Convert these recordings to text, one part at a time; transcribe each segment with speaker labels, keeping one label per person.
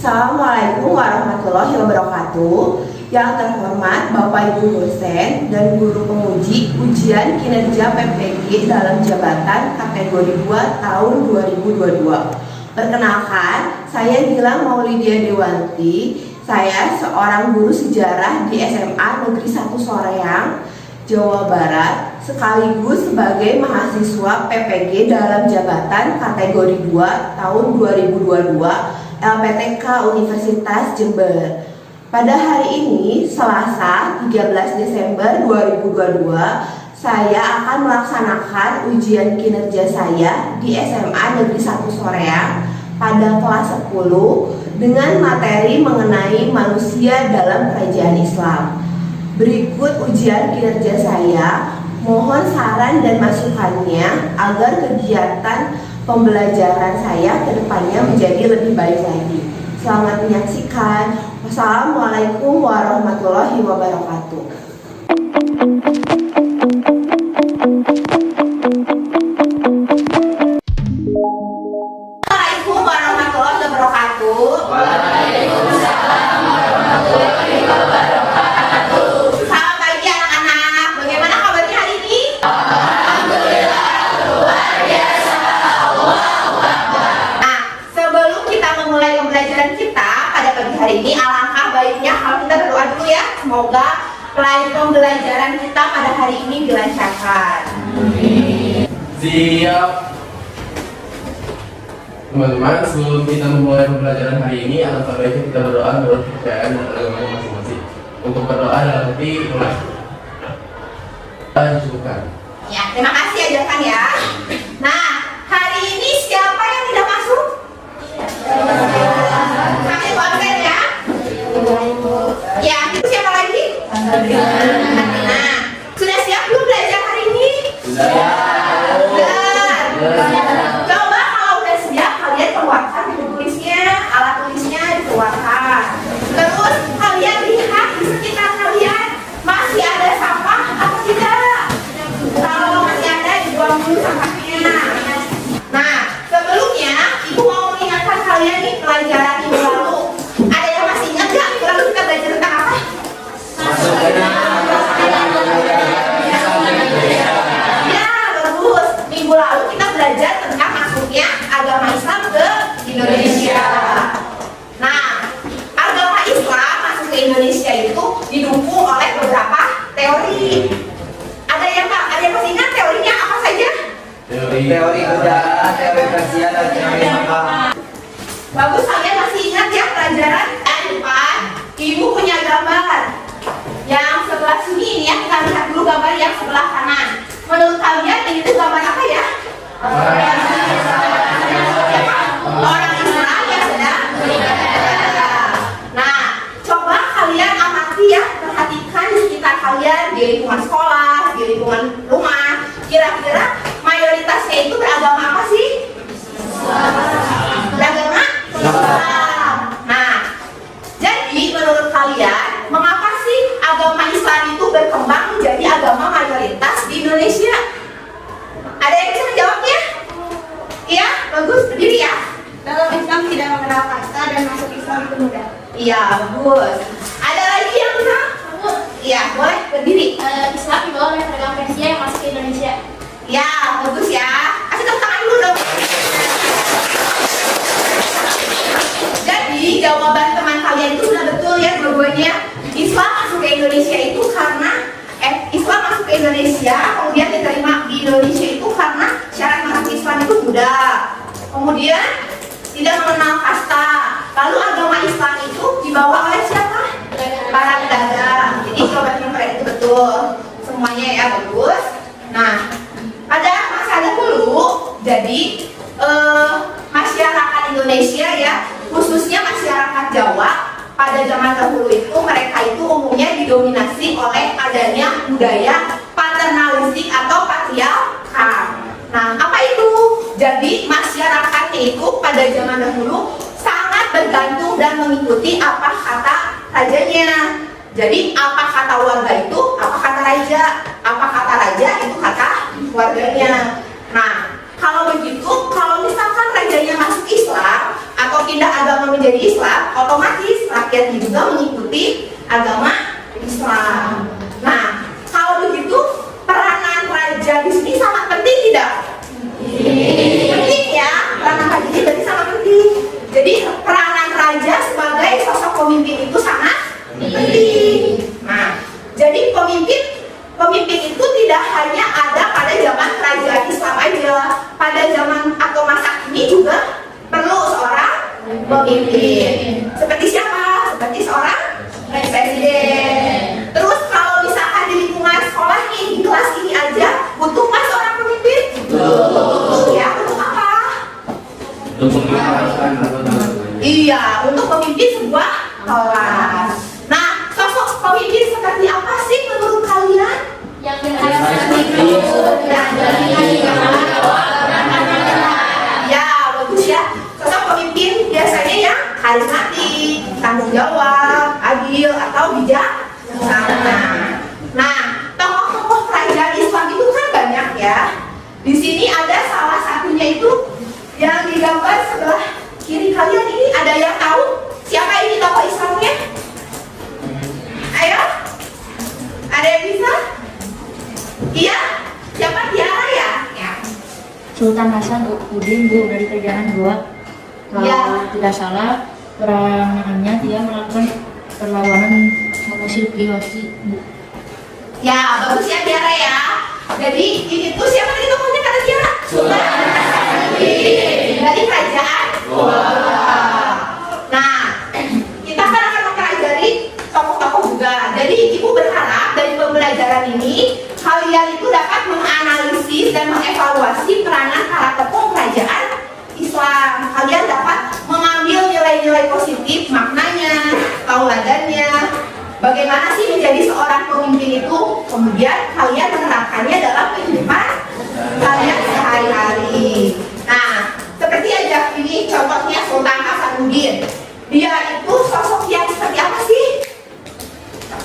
Speaker 1: Assalamualaikum warahmatullahi wabarakatuh. Yang terhormat Bapak Ibu dosen dan guru penguji ujian kinerja PPG dalam jabatan kategori 2 tahun 2022. Perkenalkan, saya Gilang Maulidia Dewanti. Saya seorang guru sejarah di SMA Negeri 1 Soreang, Jawa Barat, sekaligus sebagai mahasiswa PPG dalam jabatan kategori 2 tahun 2022 LPTK Universitas Jember. Pada hari ini, Selasa 13 Desember 2022, saya akan melaksanakan ujian kinerja saya di SMA Negeri 1 Soreang pada kelas 10 dengan materi mengenai manusia dalam kerajaan Islam. Berikut ujian kinerja saya, mohon saran dan masukannya agar kegiatan pembelajaran saya ke depannya menjadi lebih baik lagi. Selamat menyaksikan. Wassalamualaikum warahmatullahi wabarakatuh. Assalamualaikum warahmatullahi wabarakatuh. Waalaikumsalam warahmatullahi wabarakatuh. Selamat pagi anak-anak. Bagaimana kabarnya hari ini? Alhamdulillah luar biasa. Allahu Akbar. Nah, sebelum kita memulai pembelajaran kita pada pagi hari ini, alangkah baiknya kalau kita berdoa dulu ya. Semoga pembelajaran kita pada hari ini dilancarkan.
Speaker 2: Siap. Teman-teman, sebelum kita memulai pembelajaran hari ini, alangkah baiknya kita berdoa menurut kepercayaan dan agama masing-masing. Untuk berdoa dalam hati mulai. Kita cukupkan.
Speaker 1: Ya, terima kasih ajarkan ya. Nah, hari ini siapa yang tidak masuk? Kami konten ya. Ya, itu siapa lagi? Nah, sudah siap belum belajar hari ini?
Speaker 2: Sudah.
Speaker 1: Coba kalau udah siap, kalian keluarkan buku tulisnya, alat tulisnya dikeluarkan. Terus kalian lihat di sekitar kalian masih ada sampah atau tidak? Kalau masih ada, dibuang dulu sampahnya. Nah, sebelumnya ibu mau mengingatkan kalian nih pelajaran minggu lalu. Ada yang masih ingat nggak? Minggu lalu kita belajar tentang apa? Ya, bagus. Minggu lalu kita belajar tentang masuknya agama Islam ke Indonesia. Nah, agama Islam masuk ke Indonesia itu didukung oleh beberapa teori. Ada yang masih ingat teorinya apa saja?
Speaker 3: Teori budaya, teori kajian, dan teori makam.
Speaker 1: Bagus, kalian masih ingat ya pelajaran depan? Ibu punya gambar yang sebelah sini ini ya, kita lihat dulu gambar yang sebelah kanan. Menurut kalian ini tuh gambar apa ya? Orang Islam yang sedang beribadah. Nah, coba kalian amati ya, perhatikan di sekitar kalian, di lingkungan sekolah, di lingkungan rumah. Kira-kira mayoritasnya itu beragama apa sih? Beragama Islam. Nah, jadi menurut kalian, mengapa sih agama Islam itu berkembang menjadi agama mayoritas di Indonesia? Ada yang bisa menjawabnya? Iya, bagus, berdiri ya.
Speaker 4: Kalau Islam tidak mengenal kasta dan masuk Islam itu mudah.
Speaker 1: Iya, bagus. Ada lagi yang bisa? Iya, boleh berdiri.
Speaker 4: Islam dibawa oleh pedagang Persia yang masuk ke Indonesia.
Speaker 1: Ya, bagus ya. Kasih tepuk tangan dulu dong. Jadi jawaban teman kalian itu sudah betul ya dua-duanya. Islam masuk ke Indonesia itu karena Islam masuk ke Indonesia kemudian diterima di Indonesia itu karena syarat masuk Islam itu mudah. Kemudian tidak mengenal kasta. Lalu agama Islam itu dibawa oleh siapa? Para pedagang. Jadi jawaban kalian itu betul. Semuanya ya bagus. Nah, pada masa dahulu jadi masyarakat Indonesia ya, khususnya masyarakat Jawa pada zaman dahulu itu mereka itu umumnya didominasi oleh adanya budaya paternalistik atau patriarkal. Nah, apa itu? Jadi masyarakatnya itu pada zaman dahulu sangat bergantung dan mengikuti apa kata rajanya. Jadi apa kata warga itu, apa kata raja, apa kata raja itu kata warganya. Nah, kalau begitu, kalau misalkan rajanya masuk Islam atau pindah agama menjadi Islam, rakyatnya juga mengikuti agama Islam. Nah, kalau begitu peranan raja di sini sangat penting tidak? Penting ya, peranan raja ini berarti sangat penting. Jadi peranan raja sebagai sosok pemimpin itu sangat penting. Nah, jadi pemimpin itu tidak hanya ada pada zaman kerajaan Islam aja. Pada zaman atau masa ini juga perlu seorang pemimpin. Seperti siapa? Seperti seorang presiden. Terus kalau misalkan di lingkungan sekolah nih, di kelas ini aja butuh nggak seorang pemimpin? Butuh ya. Untuk apa?
Speaker 2: Untuk mengarahkan atau
Speaker 1: Iya, untuk memimpin sebuah kelas. Nah, sosok pemimpin seperti apa sih menurut kalian?
Speaker 4: Yang
Speaker 1: Ya, bagus ya. Sosok pemimpin biasanya yang karismatik, tanggung jawab, adil, atau bijaksana. Nah, tokoh-tokoh kerajaan Islam itu kan banyak ya. Di sini ada salah satunya itu yang digambar sebelah kiri kalian ini. Ada yang tahu siapa ini tokoh Islamnya? Ayo, ada yang bisa? Iya, siapa? Tiara ya? Ya.
Speaker 5: Sultan Hasanuddin Bu dari Kerajaan Goa. Kalau
Speaker 1: Ya.
Speaker 5: tidak salah peranannya dia melakukan perlawanan mengusir Kiyoshi Bu.
Speaker 1: Ya, bagus ya Tiara ya. Jadi ini tuh siapa tadi tokohnya kata Tiara? Sultan Hasanuddin dari kerajaan. Nah, kita kan akan mempelajari tokoh-tokoh juga. Jadi ibu berharap dari pembelajaran ini kalian itu dapat menganalisis dan mengevaluasi peranan para tokoh kerajaan Islam. Kalian dapat mengambil nilai-nilai positif, maknanya, tauladannya, bagaimana sih menjadi seorang pemimpin itu, kemudian kalian menerapkannya dalam kehidupan kalian sehari-hari. Nah, seperti aja ini contohnya Sultan Hasanuddin. Dia itu sosok yang seperti apa sih?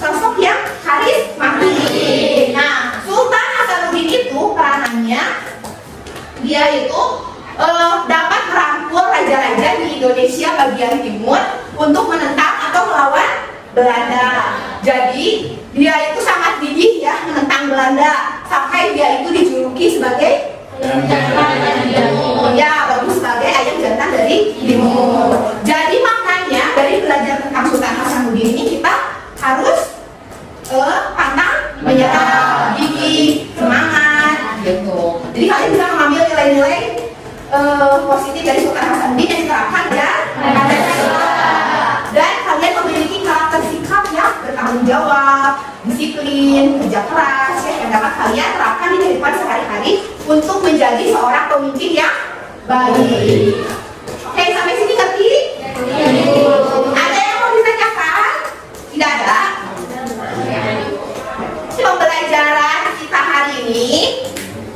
Speaker 1: Sosok yang karismatik. Nah, Sultan Hasanuddin itu peranannya, dia itu dapat merangkul raja-raja di Indonesia bagian timur untuk menentang atau melawan Belanda. Jadi dia itu sangat gigih ya menentang Belanda sampai dia itu dijuluki sebagai ya bagus, sebagai ayam jantan dari timur. Jadi maknanya dari belajar tentang Sultan Hasanuddin ini kita harus pantang menyerah, gigih, semangat gitu. Jadi kalian bisa mengambil nilai-nilai positif dari Sultan Hasanuddin yang diterapkan ya. Dan kalian memiliki karakter sikap yang bertanggung jawab, disiplin, kerja keras ya, yang dapat kalian terapkan di kehidupan sehari-hari untuk menjadi seorang pemimpin yang baik. Oke, sampai sini ngerti? Ada yang mau ditanyakan? Tidak ada? Pembelajaran kita hari ini,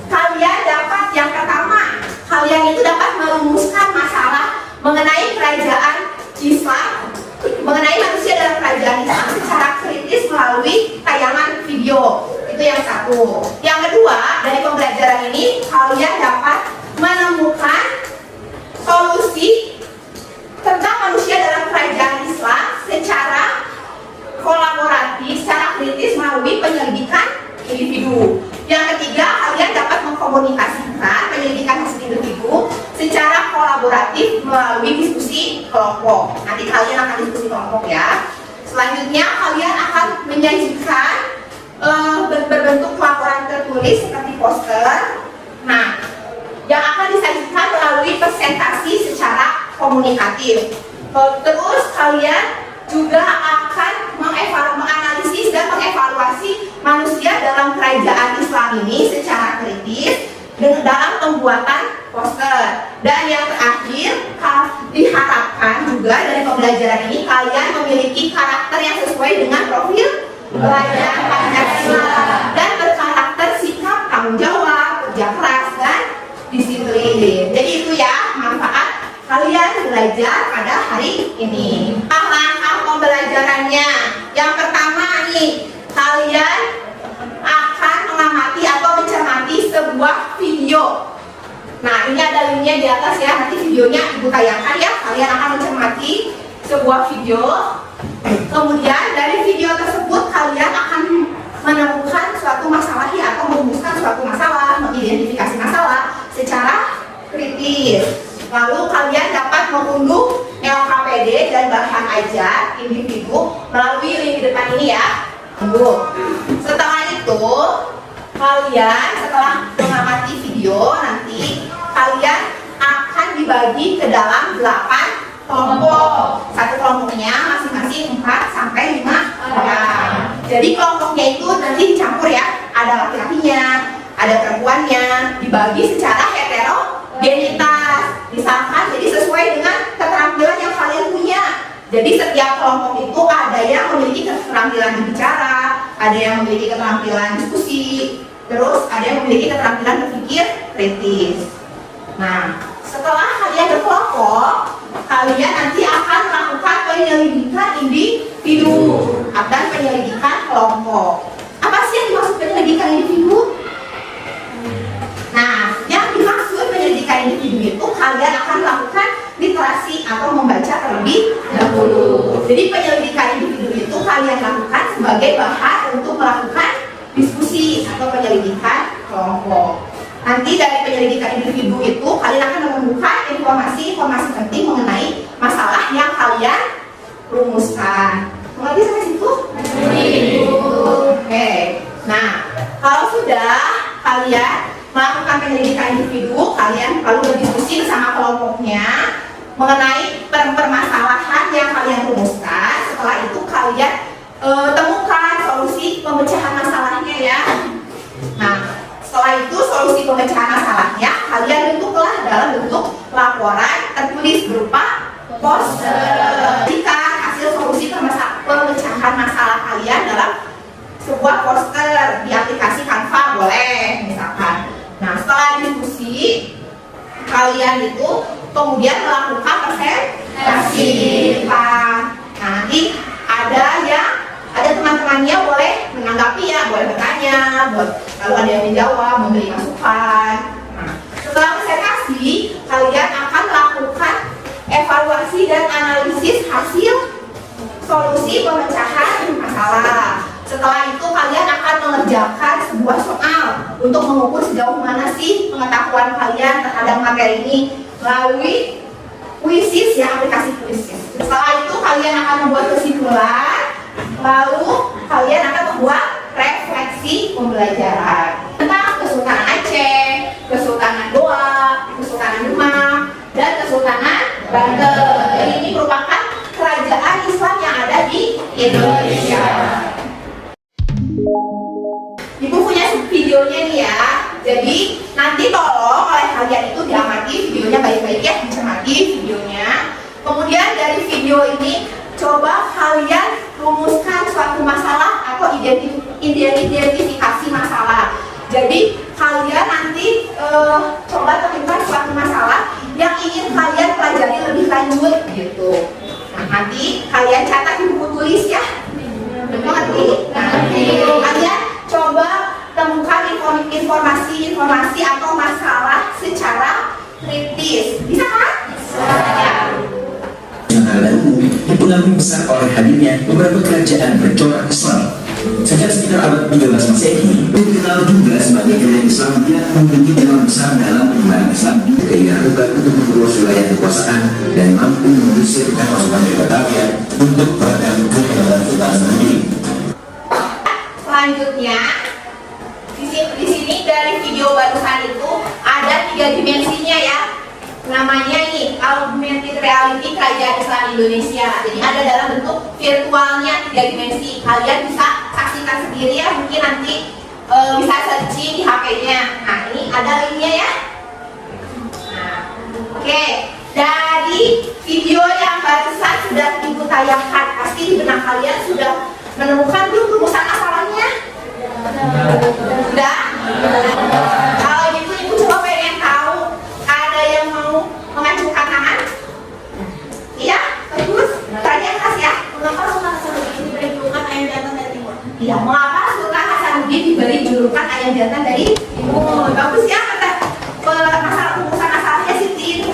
Speaker 1: kalian dapat yang pertama, kalian itu dapat merumuskan masalah mengenai kerajaan Islam, mengenai manusia dalam kerajaan Islam secara kritis melalui tayangan video. Itu yang satu. Yang kedua, dari pembelajaran ini kalian dapat menemukan solusi tentang manusia dalam kerajaan Islam secara kolaboratif, secara kritis melalui penyelidikan individu. Yang ketiga, kalian dapat mengkomunikasikan penyelidikan hasil individu secara kolaboratif melalui diskusi kelompok. Nanti kalian akan diskusi kelompok ya. Selanjutnya, kalian akan menyajikan berbentuk laporan tertulis seperti poster. Nah, yang akan disajikan melalui presentasi secara komunikatif. Terus kalian juga akan menganalisis dan mengevaluasi manusia dalam kerajaan Islam ini secara kritis dalam pembuatan poster. Dan yang terakhir, diharapkan juga dari pembelajaran ini kalian memiliki karakter yang sesuai dengan profil pelajar Pancasila dan berkarakter sikap tanggung jawab, kerja keras dan disiplin. Jadi itu ya manfaat kalian belajar pada hari ini. Langkah pembelajarannya, yang pertama nih, kalian akan mengamati atau mencermati sebuah video. Nah, ini ada linknya di atas ya, nanti videonya ibu tayangkan ya. Kalian akan mencermati sebuah video Kemudian dari video tersebut kalian akan menemukan suatu masalah ya, atau merumuskan suatu masalah, mengidentifikasi masalah secara kritis. Lalu kalian dapat mengunduh LKPD dan bahan ajar individu melalui link di depan ini ya. Setelah itu kalian setelah mengamati video nanti kalian akan dibagi ke dalam 8 kelompok. Satu kelompoknya masing-masing 4 sampai 5 orang. Jadi kelompoknya itu nanti dicampur ya. Ada laki-lakinya, ada perempuannya, dibagi secara heterogenitas. Misalkan jadi sesuai dengan keterampilan yang kalian punya. Jadi setiap kelompok itu ada yang memiliki keterampilan berbicara, ada yang memiliki keterampilan diskusi, terus ada yang memiliki keterampilan berpikir kritis. Nah, setelah kalian berkelompok, kalian nanti akan melakukan penyelidikan individu dan penyelidikan kelompok. Apa sih yang dimaksud penyelidikan individu? Nah, yang dimaksud penyelidikan individu itu kalian akan melakukan literasi atau membaca terlebih dahulu. Jadi penyelidikan individu itu kalian lakukan sebagai bahan untuk melakukan diskusi atau penyelidikan kelompok. Nanti dari penyelidikan individu itu kalian akan menemukan informasi-informasi penting mengenai masalah yang kalian rumuskan. Mengerti sampai situ? Oke. Nah, kalau sudah kalian melakukan penyelidikan individu, kalian lalu berdiskusi bersama kelompoknya mengenai permasalahan yang kalian rumuskan. Setelah itu kalian temukan solusi pemecahan masalahnya ya. Nah, setelah itu solusi pemecahan masalahnya kalian bentuklah dalam bentuk laporan tertulis berupa poster. Jika hasil solusi pemecahan masalah kalian dalam sebuah poster di aplikasi Canva boleh misalkan. Nah, setelah diskusi kalian itu kemudian melakukan presentasi. Nah, nanti ada teman-temannya boleh menanggapi ya, boleh bertanya, lalu ada yang menjawab, memberi masukan. Nah, setelah presentasi kalian akan melakukan evaluasi dan analisis hasil solusi pemecahan masalah. Setelah itu kalian akan mengerjakan sebuah soal untuk mengukur sejauh mana sih pengetahuan kalian terhadap materi ini melalui Quizzes ya, aplikasi Quizzes. Setelah itu kalian akan membuat kesimpulan, lalu kalian akan membuat refleksi pembelajaran tentang Kesultanan Aceh, Kesultanan Goa, Kesultanan Demak, dan Kesultanan Banten. Ini merupakan kerajaan Islam yang ada di Indonesia. Ibu punya videonya nih ya. Jadi nanti tolong oleh kalian itu diamati videonya baik-baik ya, dicermati videonya. Kemudian dari video ini coba kalian rumuskan suatu masalah atau identifikasi masalah. Jadi kalian nanti coba temukan suatu masalah yang ingin kalian pelajari lebih lanjut gitu. Nah, nanti kalian catat di buku tulis ya. Mengerti? Nanti kalian coba temukan informasi atau masalah secara kritis. Bisa kan? Bisa.
Speaker 6: Dipengaruhi besar oleh hadirnya beberapa kerajaan bercorak Islam. Sejak sekitar abad 13 Masehi, dikenal juga sebagai kerajaan Islam yang memiliki peran besar dalam pengembangan Islam di Eropa untuk memperluas wilayah kekuasaan dan mampu mengusirkan pasukan dari Batavia untuk meredam kekebalan sultan sendiri.
Speaker 1: Selanjutnya, di sini dari video barusan itu ada 3 dimensinya ya. Namanya ini augmented reality kerajaan Islam Indonesia. Jadi ada dalam bentuk virtualnya 3 dimensi. Kalian bisa saksikan sendiri ya, mungkin nanti bisa searching di HP-nya. Nah, ini ada linknya ya. Nah, oke. Dari video yang barusan sudah ibu tayangkan, pasti di benak kalian sudah menemukan belum rumusan masalahnya? Sudah? Kalau gitu ibu coba pengen tahu, ada yang mau mengajukan tangan? Iya, bagus. Tanya khas ya.
Speaker 4: Mengapa Sultan Hasanuddin diberi julukan ayam jantan dari timur?
Speaker 1: Iya, mengapa Sultan Hasanuddin diberi julukan ayam jantan dari timur? Bagus ya, kata masalah rumusan masalahnya Siti.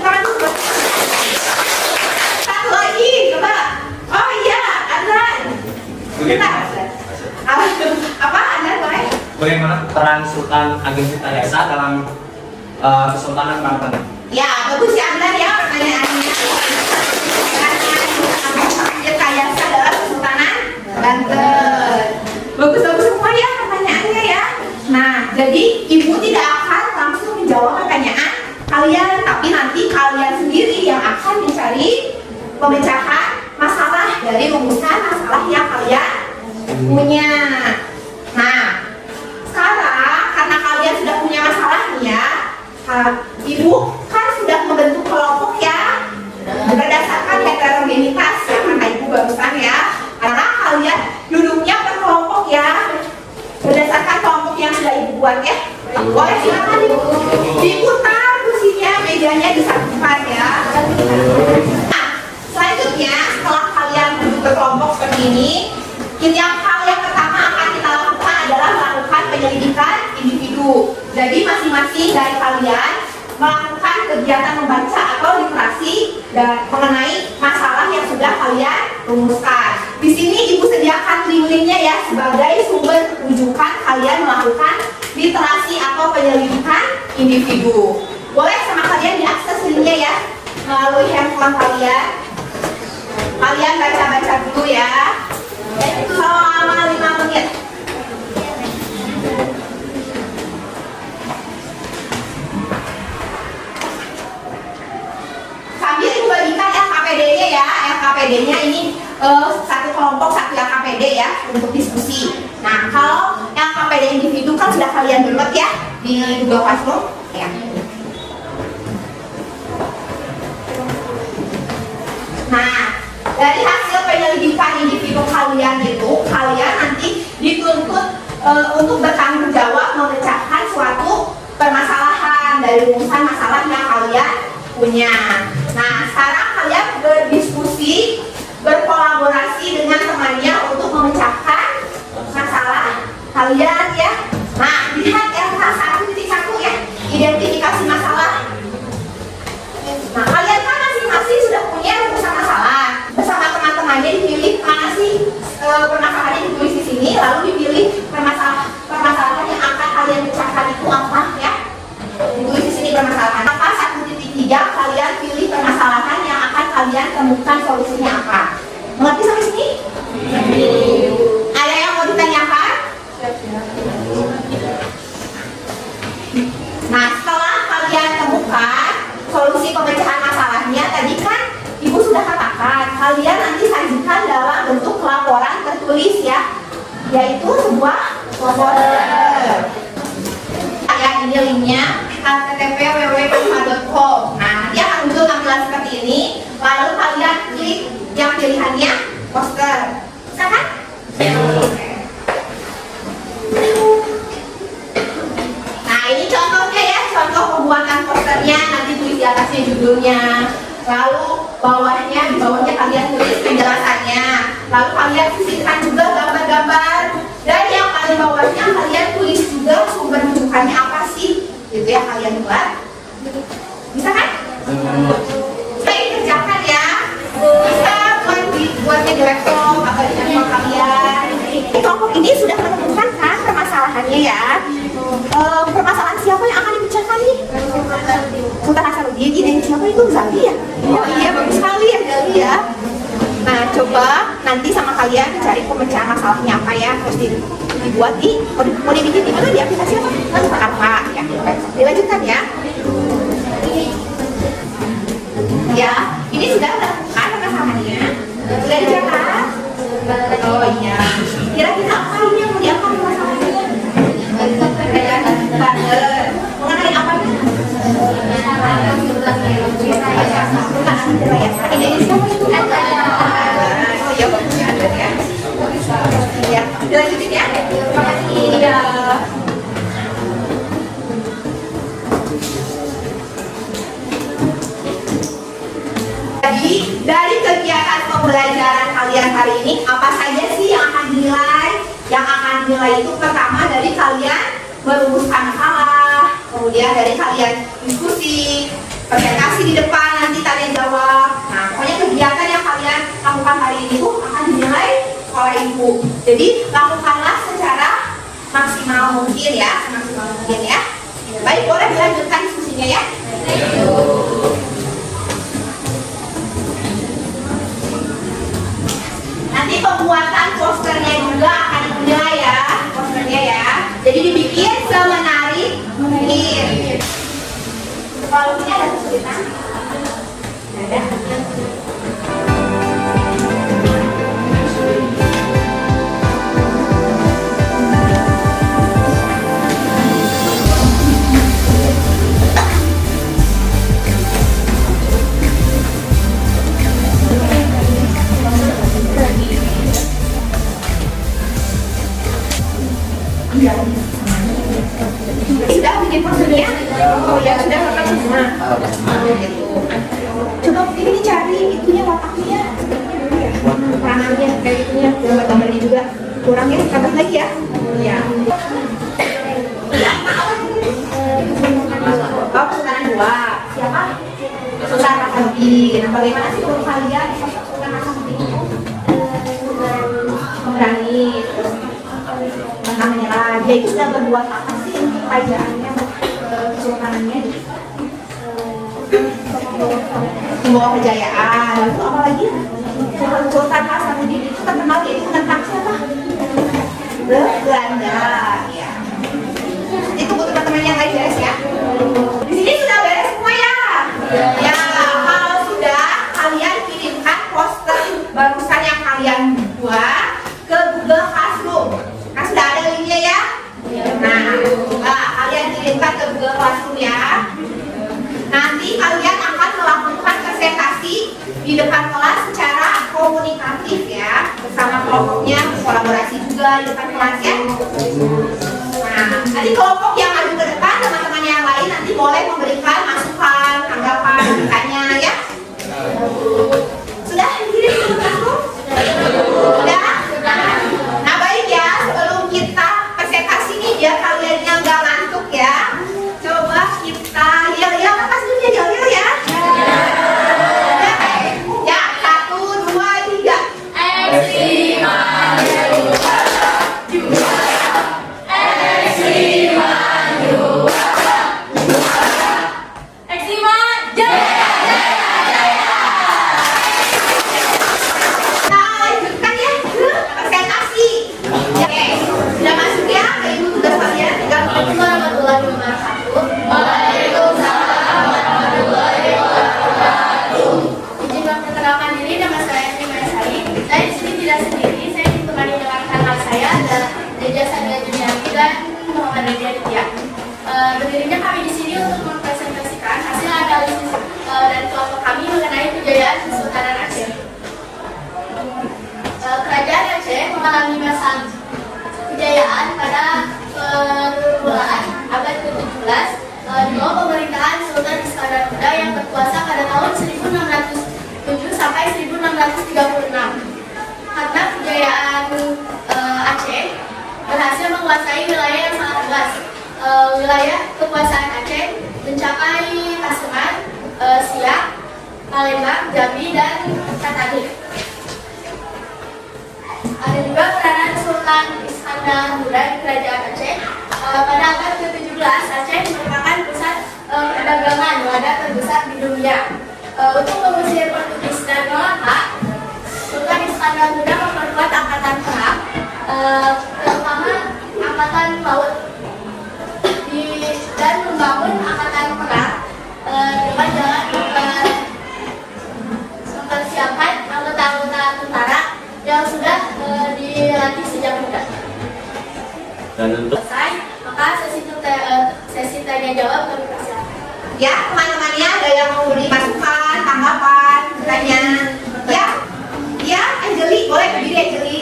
Speaker 1: Satu lagi, coba. Oh iya, ada.
Speaker 3: bagaimana peran Sultan Ageng Tirtayasa dalam Kesultanan Banten?
Speaker 4: Ya, bagus ya benar ya pertanyaannya. Tirtayasa adalah Kesultanan Banten. Bagus-bagus semua ya pertanyaannya ya. Nah, jadi ibu tidak akan langsung menjawab pertanyaan kalian, tapi nanti kalian sendiri yang akan mencari pemecahan masalah dari rumusan masalah yang kalian punya. Nah, sekarang karena kalian sudah punya masalahnya, ibu kan sudah membentuk kelompok ya berdasarkan heterogenitas ya, karena ibu barusan ya, karena kalian duduknya per kelompok ya berdasarkan kelompok yang sudah ibu buat ya. Boleh silakan ibu diputar kursinya, mejanya disatukan ya. Nah, selanjutnya setelah kalian duduk berkelompok seperti ini, hal yang pertama akan kita lakukan adalah melakukan penyelidikan individu. Jadi masing-masing dari kalian melakukan kegiatan membaca atau literasi dan mengenai masalah yang sudah kalian rumuskan. Di sini ibu sediakan link-linknya ya sebagai sumber rujukan kalian melakukan literasi atau penyelidikan individu. Boleh sama kalian diakses linknya ya melalui handphone kalian. Kalian baca-baca dulu ya. Selama 5 menit. Sambil ibu bagikan LKPD-nya ya. LKPD-nya ini satu kelompok satu LKPD ya untuk diskusi. Nah, kalau LKPD individu kan sudah kalian download ya di Google Classroom ya. Nah, dari hasil penyelidikan individu kalian itu, kalian nanti dituntut untuk bertanggung jawab memecahkan suatu permasalahan dari rumusan masalah yang kalian punya. Nah, sekarang kalian berdiskusi, berkolaborasi dengan temannya untuk memecahkan masalah kalian ya. Nah, lihat LK 1.1 ya, identifikasi masalah. Nah, kalian kan masing-masing sudah punya rumusan masalah. Bersama teman-temannya dipilih mana sih permasalahannya ditulis di sini, lalu dipilih permasalahan yang akan kalian pecahkan itu apa ya. Ditulis di sini permasalahan apa, 1.3 kalian pilih permasalahan yang akan kalian temukan solusinya apa. Mengerti sampai sini? Ada yang mau ditanyakan? Nah, setelah kalian temukan solusi pemecahan masalahnya, tadi kan ibu sudah katakan kalian nanti sajikan dalam bentuk laporan tertulis ya, yaitu sebuah folder. Kayak ini linknya http://www.panma.com. Nah, dia akan muncul tampilan seperti ini, lalu kalian klik yang pilihannya poster. Bisa kan? Nah, ini contohnya ya, contoh pembuatan posternya. Nanti tulis di atasnya judulnya, lalu di bawahnya kalian tulis penjelasannya, lalu kalian sisihkan juga gambar-gambar, dan yang paling bawahnya kalian tulis juga sumber rujukannya apa sih, gitu ya kalian buat. Bisa kan? Baik, kerjakan ya. Bisa buatnya di laptop atau di handphone kalian. Kelompok ini sudah menemukan kan permasalahannya ya. Permasalahan siapa yang akan dipecahkan nih? Sultan Hasanuddin. Ini siapa itu? Zali ya? Oh iya, bagus sekali ya Zali ya. Nah, coba nanti sama kalian cari pemecahan masalahnya apa ya, terus dibuat mau dibikin di mana, di aplikasi apa ya. Dilanjutkan ya. Ya, ini sudah melakukan permasalahannya. Sudah dicatat. Oh iya. Kira-kira apa ini yang mau diangkat masalahnya? Mengenai apa ini? Ini siapa itu? Oh ya, bagus ya, ya. Ya, dilanjutin ya. Terima kasih. Iya. Jadi, dari kegiatan pembelajaran kalian hari ini, apa saja sih yang akan dinilai? Yang akan dinilai itu pertama dari kalian merumuskan masalah, kemudian dari kalian diskusi, presentasi di depan, nanti tanya jawab. Nah, pokoknya kegiatan yang kalian lakukan hari ini tuh akan dinilai oleh ibu. Jadi lakukanlah secara semaksimal mungkin ya, semaksimal mungkin ya. Baik, boleh dilanjutkan diskusinya ya. Nanti pembuatan posternya juga akan dimulai ya, posternya ya. Jadi dibikin semenarik mungkin. Kalau punya ada kesulitan? Ada. Sudah bikin posternya? Oh ya sudah lengkap semua. Coba ini dicari itunya wataknya, peranannya kayak itunya, gambar ini juga kurangnya tambah lagi ya. Ya. Oh Sultan 2 siapa? Sultan Hasanuddin. Nah bagaimana sih menurut kalian Sultan Hasanuddin itu? Pemberani, pernah menyerah. Dia itu sudah berbuat apa sih untuk kerajaannya, kesultanannya? Membawa kejayaan. Lalu apa lagi? Sultan Hasanuddin itu terkenal yaitu tentang siapa? Belanda. Ya. Itu buat teman-teman yang lain beres ya. Di sini sudah beres semua ya. Ya, kalau sudah kalian kirimkan poster barusan yang kalian buat ke Google Classroom. Kan sudah ada linknya ya. Nah, kalian kirimkan ke Google Classroom ya. Nanti kalian akan melakukan presentasi di depan kelas secara komunikatif ya, bersama kelompoknya, kolaborasi juga di depan kelas ya. Nah, nanti kelompok yang maju ke depan, teman-teman yang lain nanti boleh memberikan masukan, tanggapan, bertanya ya. Sudah dikirim ke Classroom? Sudah? Nah baik ya, sebelum kita presentasi nih biar kaliannya nggak ngantuk ya, coba kita yel-yel, apa sih yel-yel ya? Ya, 1, 2, 3. Kita lanjutkan ya ke presentasi. Oke, sudah masuk ya ke ibu tugas kalian. Assalamualaikum warahmatullahi wabarakatuh.
Speaker 7: Izin memperkenalkan diri, nama saya Eni Maisari. Saya di sini tidak sendiri, saya ditemani dengan kakak saya ada Deja Sadia Juniati dan Muhammad Deja Aditya. Berdirinya kami di sini untuk mempresentasikan hasil analisis dari kelompok kami mengenai kejayaan Kesultanan Aceh. Kerajaan Aceh mengalami masa kejayaan pada permulaan abad ke-17 di bawah pemerintahan Sultan Iskandar Muda yang berkuasa pada tahun 1607 sampai 1636. Karena kejayaan Aceh berhasil menguasai wilayah yang sangat luas. Wilayah kekuasaan Aceh mencapai Pasaman, Siak, Palembang, Jambi, dan Katadik. Ada juga peranan Sultan Iskandar Muda di Kerajaan Aceh. Pada abad ke-17, Aceh merupakan pusat perdagangan wadah terbesar di dunia. Untuk mengusir Portugis dan Malaka, Sultan Iskandar Muda memperkuat angkatan perang, terutama angkatan laut, dan membangun angkatan perang dengan jalan mempersiapkan anggota-anggota tentara yang sudah dilatih sejak muda.
Speaker 2: Dan untuk
Speaker 7: Selesai, maka sesi tanya jawab kami persilakan.
Speaker 4: Ya, teman-temannya ada yang mau beri masukan, tanggapan, pertanyaan. Ya, ya, Anjeli, boleh berdiri Anjeli.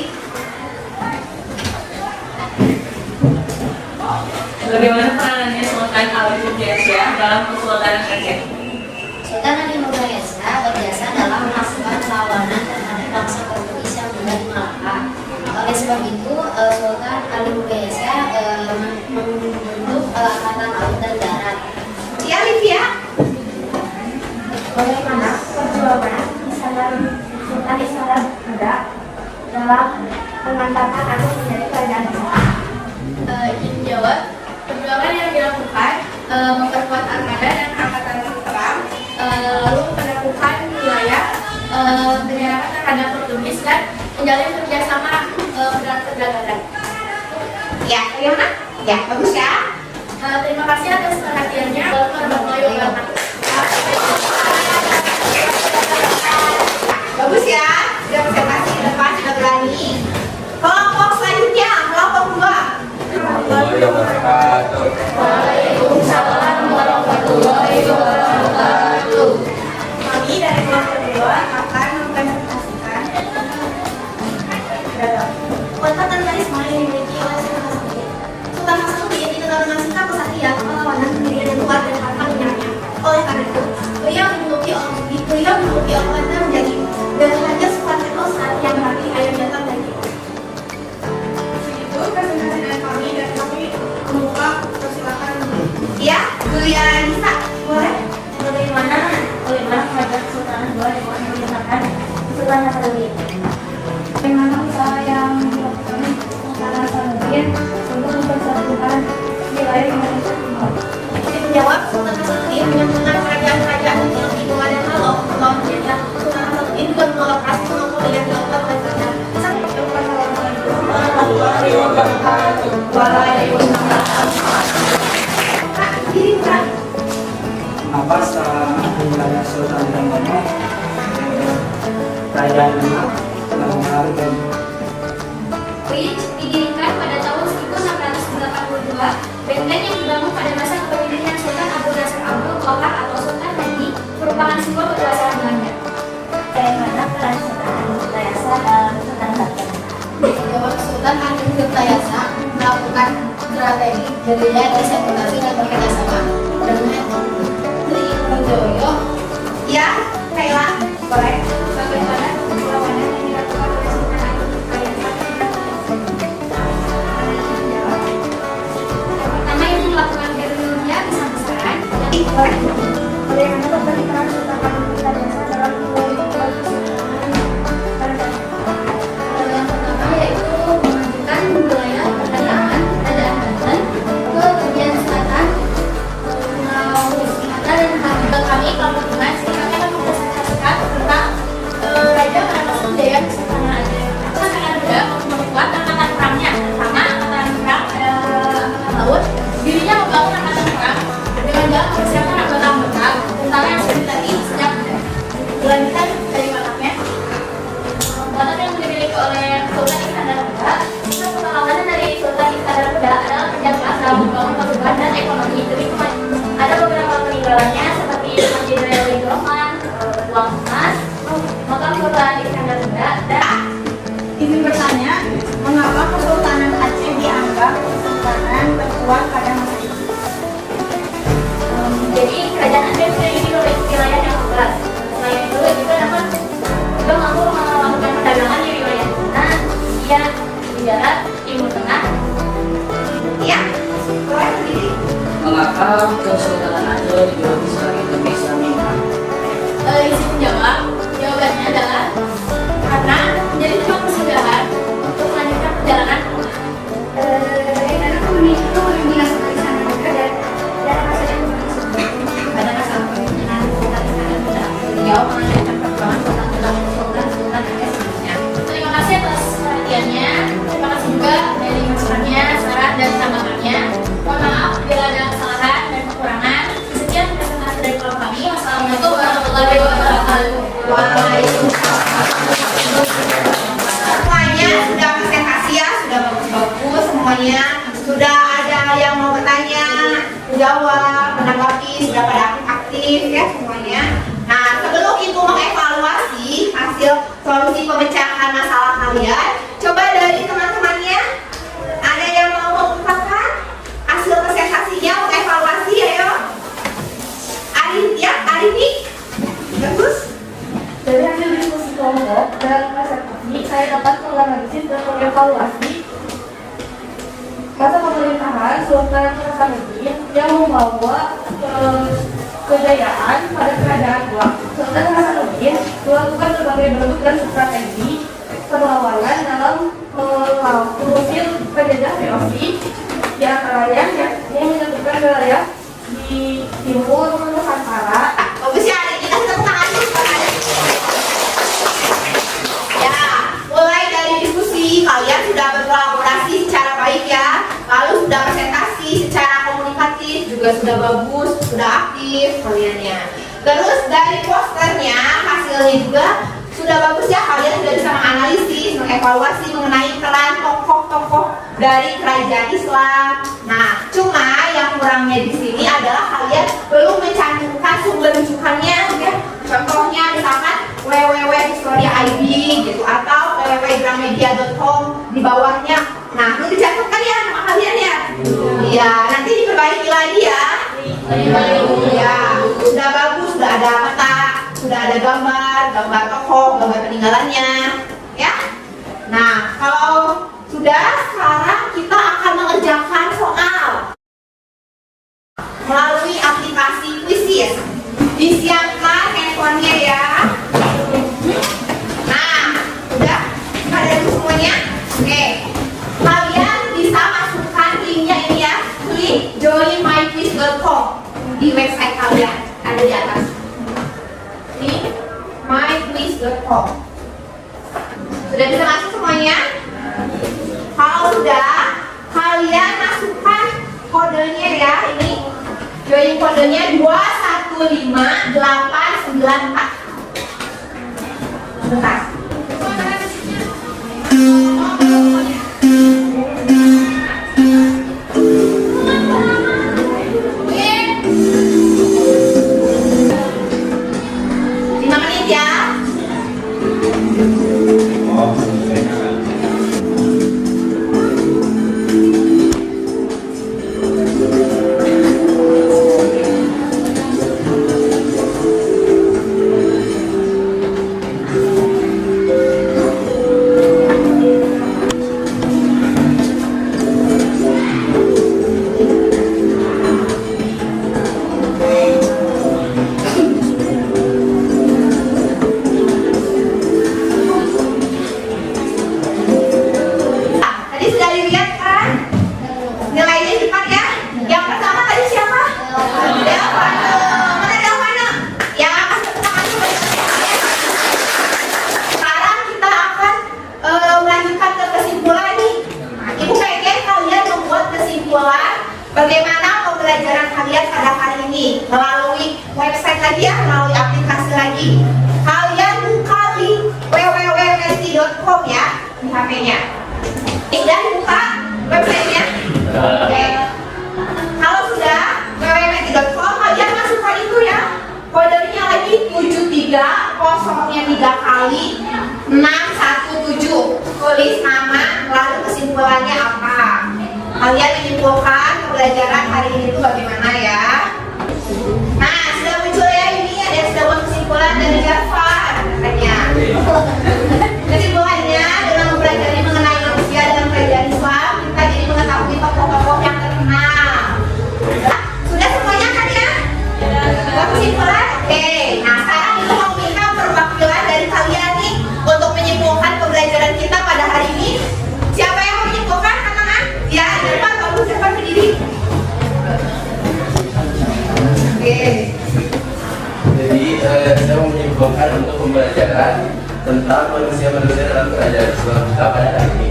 Speaker 8: Bagaimana peranannya Sultan Al-Mughayasya dalam Kesultanan Aceh?
Speaker 9: Sultan Al-Mughayasya berjasa dalam melakukan perlawanan terhadap bangsa Portugis yang berada di Malaka. Oleh sebab itu, Sultan Al-Mughayasya membentuk angkatan laut dan darat.
Speaker 4: Ya, Livia. Bagaimana perjuangan Sultan Iskandar Muda dalam mengantarkan Aceh menjadi kerajaan Islam?
Speaker 7: menjawab, perjuangan yang dilakukan memperkuat armada dan angkatan perang, lalu penaklukan wilayah, penyerangan terhadap Portugis dan menjalin kerjasama dalam perdagangan.
Speaker 4: Ya, bagaimana? Ya, bagus ya.
Speaker 7: Terima kasih atas perhatiannya. Warahmatullahi wabarakatuh.
Speaker 4: Bagus ya. Sudah presentasi depan, sudah berani. Kelompok selanjutnya, kelompok 2.
Speaker 7: Waalaikumsalam warahmatullahi wabarakatuh.
Speaker 4: Kami dari kelompok 2 akan mempresentasikan kota dan karisma yang dimiliki oleh Sultan Hasanuddin. Sultan Hasanuddin dikenal dengan sikap kesatria, pahlawanan, pendirian yang kuat dan harta banyaknya. Oleh karena itu, beliau dijuluki Allah menjadi dan hanya Sultan Hasanuddin yang berarti ayam jantan dan ibu. Begitu presentasi dari kami dan kami membuka, persilakan. Iya, Julia Nisa, boleh?
Speaker 5: Bagaimana mengajar Sultan II dengan menggunakan Sultan Hasanuddin? Bagaimana usaha yang dilakukan Sultan Hasanuddin untuk mempersatukan wilayah Indonesia Timur?
Speaker 4: Menjawab, Sultan Hasanuddin menyambungkan kerajaan-kerajaan yang Timur dan Halo melawan penjajah. Sultan Hasanuddin juga mengoperasi monopoli yang dilakukan oleh kerajaan.
Speaker 3: Warahmatullahi wabarakatuh.
Speaker 4: Waalaikumsalam. Kak, diri Kak.
Speaker 3: Apa setelah wilayah Sultan Trenggono, Kerajaan Demak telah mengaruh dan
Speaker 7: Wich didirikan pada tahun 1682. Benteng yang dibangun pada masa kepemimpinan Sultan Abu Nasr Abdul Qahar atau Sultan Haji merupakan simbol kekuasaan Belanda.
Speaker 5: Bagaimana peran Sultan Tirtayasa dalam Sultan Banten?
Speaker 4: Menjawab, Sultan Agung Tirtayasa melakukan strategi gerilya desentralisasi dan bekerjasama dengan Trijoyo. Ya, Kayla, boleh.
Speaker 7: Bagaimana perlawanan yang dilakukan oleh Sultan Agung Tirtayasa? Yang pertama yang melakukan gerilya besar-besaran.
Speaker 5: Bagaimana memberi peran Sultan Agung Tirtayasa dalam
Speaker 7: Yang pertama yaitu mengajukan wilayah perdagangan kerajaan Banten ke bagian selatan, Pulau Sumatera dan Kalimantan. Kami kelompok 5 kami akan mempresentasikan tentang Raja Manapas Jaya Kesultanan Aceh. Angkatan Muda membuat angkatan perangnya, pertama angkatan perang angkatan laut. Dirinya membangun angkatan perang dengan jalan mempersiapkan anggota-anggota tentara yang sudah dilatih sejak muda. Dilanjutkan dari wataknya. Watak yang dimiliki oleh Sultan Iskandar Muda. Perlawanan dari Sultan Iskandar Muda adalah kerja keras dalam membangun pemerintahan dan ekonomi. Demikian ada beberapa peninggalannya seperti Masjid Raya Wali Rohman, uang emas, makam Sultan Iskandar Muda, dan
Speaker 4: Izin bertanya, mengapa Kesultanan Aceh dianggap kesultanan terkuat pada masa itu?
Speaker 7: jadi kerajaan Aceh memiliki wilayah yang luas. Selain itu juga dapat juga mampu melakukan perdagangan di wilayah Cina, Asia, di darat, Timur Tengah.
Speaker 4: Ya, boleh sendiri.
Speaker 3: mengapa Kesultanan Aceh dijuluki sebagai Indonesia Minang?
Speaker 7: Izin menjawab, jawabannya adalah karena menjadi tempat persinggahan untuk melanjutkan perjalanan rumah.
Speaker 4: Karena memiliki dominasi dari sana juga dan masa yang
Speaker 7: Pada masa kepemimpinan Sultan Iskandar Muda, beliau melanjutkan perjuangan Sultan Aceh sebelumnya. Terima kasih atas perhatiannya. Terima kasih juga dari masukannya, saran dan tambahannya. Mohon maaf bila ada kesalahan dan kekurangan. Sekian presentasi dari kelompok kami. Wassalamualaikum warahmatullahi wabarakatuh.
Speaker 4: semuanya sudah presentasi ya, sudah bagus-bagus semuanya. Sudah ada yang mau bertanya, menjawab, menanggapi, sudah pada aktif ya semuanya. Nah, sebelum itu mengevaluasi hasil solusi pemecahan masalah kalian, coba dari teman-temannya ada yang mau mengungkapkan hasil presentasinya, mengevaluasi, ayo. Arifni, bagus.
Speaker 5: Dari hasil diskusi kelompok dan presentasi, saya dapat menganalisis dan mengevaluasi masa pemerintahan Sultan Hasanuddin yang membawa kejayaan pada kerajaan Demak. Sultan Hasanuddin melakukan berbagai bentuk dan strategi perlawanan dalam mengusir penjajah VOC, di antaranya
Speaker 4: dari posternya hasilnya juga sudah bagus ya, kalian sudah bisa menganalisis, mengevaluasi mengenai peran tokoh-tokoh dari kerajaan Islam. Nah, cuma yang kurangnya di sini adalah kalian belum mencantumkan sumber rujukannya ya. Contohnya misalkan www.historia.id gitu atau www.gramedia.com di bawahnya. Nah, perlu dicantumkan ya sama kalian ya. Iya, nanti diperbaiki lagi ya. Ya, sudah bagus, sudah ada peta, sudah ada gambar tokoh, gambar peninggalannya, ya. Nah, kalau sudah, sekarang kita akan mengerjakan soal melalui aplikasi Quizizz. Disiapkan handphonenya ya. Nah, udah pada semuanya. Oke, kalian bisa masukkan linknya ini ya, klik joinmyquiz.com di website kalian, ada di atas. Ini myquiz.com. Sudah bisa masuk semuanya? Kalau sudah, kalian masukkan kodenya ya, ini join kodenya 215894. Bentar. Bagaimana pembelajaran kalian pada hari ini melalui website lagi ya, melalui aplikasi lagi. Kalian buka link www.mesti.com ya di HP-nya. Dan buka websitenya. Oke. Kalau sudah www.mesti.com, kalian masukkan itu ya. Kodenya lagi 73, kosongnya 3 kali 617. Tulis nama, lalu kesimpulannya apa. Kalian menyimpulkan pembelajaran hari ini itu bagaimana ya? Nah, sudah muncul ya ini, ada yang sudah buat kesimpulan dari Jafar katanya. Kesimpulannya, dengan mempelajari mengenai manusia dan kerajaan Islam, kita jadi mengetahui tokoh-tokoh yang terkenal. Sudah semuanya kan ya? Buat kesimpulan? Oke. Nah, sekarang kita mau minta perwakilan dari kalian nih untuk menyimpulkan pembelajaran kita pada hari ini. Siapa yang mau menyimpulkan? Ya, depan bagus, depan berdiri. Oke.
Speaker 2: Jadi saya mau menyimpulkan untuk pembelajaran tentang manusia-manusia dalam kerajaan Islam kita pada hari ini.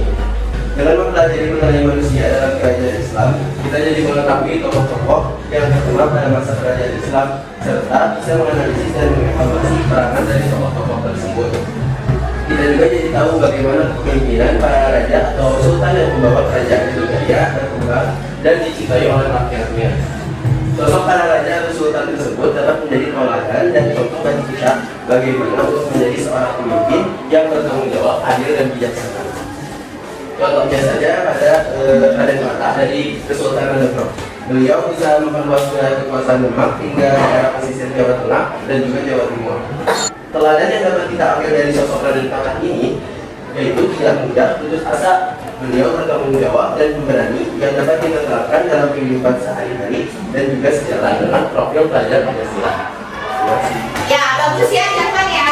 Speaker 2: Dengan mempelajari mengenai manusia dalam kerajaan Islam, kita jadi mengetahui tokoh-tokoh yang terkenal pada masa kerajaan Islam serta bisa menganalisis dan mengevaluasi peranan dari tokoh-tokoh tersebut. Kita juga jadi tahu bagaimana kepemimpinan para raja atau sultan yang membawa kerajaan itu jaya, berkembang, dan dicintai oleh rakyatnya. Sosok para raja atau sultan tersebut dapat menjadi teladan dan contoh bagi kita bagaimana untuk menjadi seorang pemimpin yang bertanggung jawab, adil, dan bijaksana. Contohnya saja pada Raden Patah dari Kesultanan Demak. Beliau bisa memperluas wilayah kekuasaan Demak hingga daerah pesisir Jawa Tengah dan juga Jawa Timur. Teladan yang dapat kita ambil dari sosok Raden Patah ini yaitu tidak mudah, putus asa. Beliau bertanggung jawab dan pemberani yang dapat kita terapkan dalam kehidupan sehari-hari dan juga sejalan dengan profil pelajar Pancasila. Terima kasih.
Speaker 4: Ya, bagus ya, jangan ya.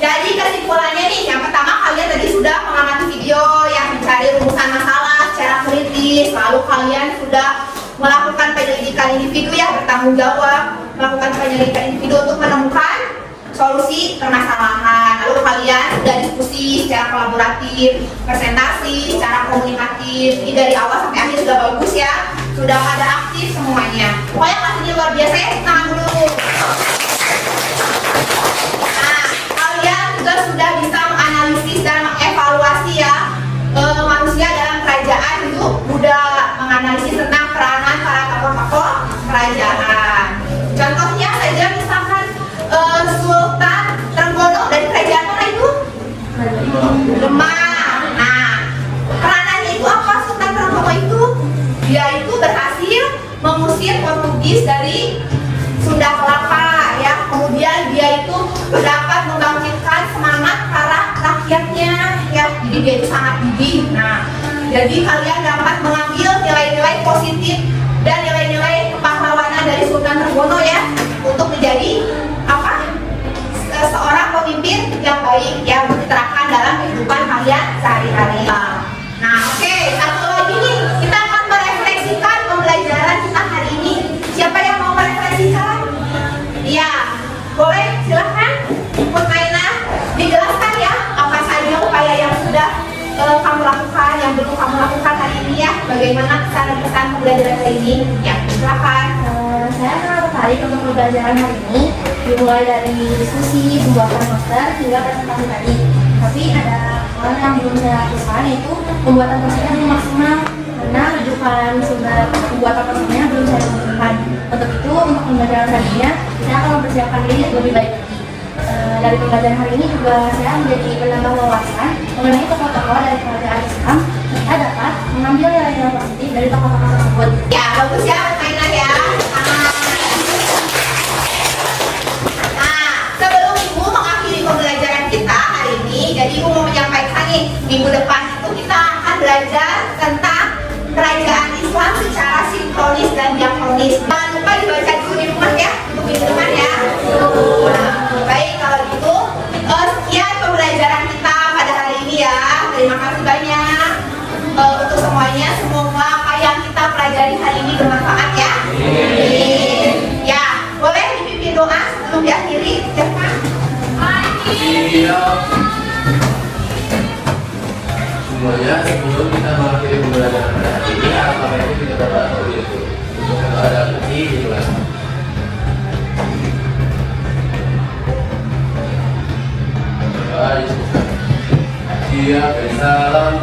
Speaker 4: Jadi kesimpulannya nih, yang pertama kalian tadi sudah mengamati video yang mencari rumusan masalah secara kritis, lalu kalian sudah melakukan penyelidikan individu ya, bertanggung jawab, melakukan penyelidikan individu untuk menemukan solusi permasalahan. Lalu kalian sudah diskusi secara kolaboratif, presentasi secara komunikatif. Ini dari awal sampai akhir sudah bagus ya. Sudah pada aktif semuanya. Pokoknya kelas ini luar biasa ya, tangan dulu. Nah, kalian juga sudah bisa menganalisis dan mengevaluasi ya manusia dalam kerajaan itu udah menganalisis tentang peranan para tokoh-tokoh kerajaan. Contohnya saja misalkan Sultan Trenggono dari kerajaan mana itu? Demak. Nah, peranannya itu apa Sultan Trenggono itu? Dia itu berhasil mengusir Portugis dari Sunda Kelapa ya. Kemudian dia itu dapat membangkitkan semangat para rakyatnya ya. Jadi dia itu sangat gigih. Nah, jadi kalian dapat mengambil nilai-nilai positif dan nilai-nilai kepahlawanan dari Sultan Trenggono ya untuk menjadi apa? Seorang pemimpin yang baik yang diterapkan dalam kehidupan kalian sehari-hari. Nah, oke, satu lagi nih, kita akan merefleksikan pembelajaran kita hari ini. Siapa yang mau merefleksikan? Iya, boleh, silahkan. Ikut mainan, dijelaskan ya apa saja upaya yang sudah kamu lakukan, yang belum kamu lakukan hari ini ya. Bagaimana kesan-kesan pembelajaran hari ini? Ya, silahkan.
Speaker 5: Saya sangat tertarik untuk pembelajaran hari ini, dimulai dari diskusi, pembuatan poster hingga presentasi tadi. Tapi ada hal yang belum saya lakukan, yaitu pembuatan posternya belum maksimal karena rujukan sumber pembuatan posternya belum saya temukan. Untuk itu, untuk pembelajaran tadinya, saya akan mempersiapkan diri lebih baik lagi. Dari pembelajaran hari ini juga saya menjadi penambah wawasan mengenai tokoh-tokoh dari kerajaan Islam. Kita dapat mengambil nilai-nilai positif dari tokoh-tokoh tersebut.
Speaker 4: Ya, bagus ya, mainan ya. Nah, sebelum Ibu mengakhiri pembelajaran kita hari ini, jadi Ibu mau menyampaikan nih, minggu depan itu kita akan belajar tentang kerajaan Islam secara sinkronis dan diakronis. Jangan lupa dibaca dulu di rumah ya, untuk minggu depan ya. Nah, baik kalau gitu, sekian pembelajaran kita pada hari ini ya. Terima kasih banyak untuk semuanya. Semoga apa yang kita pelajari hari ini bermanfaat ya. Ya, boleh dipimpin doa sebelum diakhiri. Silakan.
Speaker 2: Semuanya sebelum kita mengakhiri pembelajaran pada hari ini, apa itu kita dapat tahu itu untuk ada kunci di kelas. Dia bersalam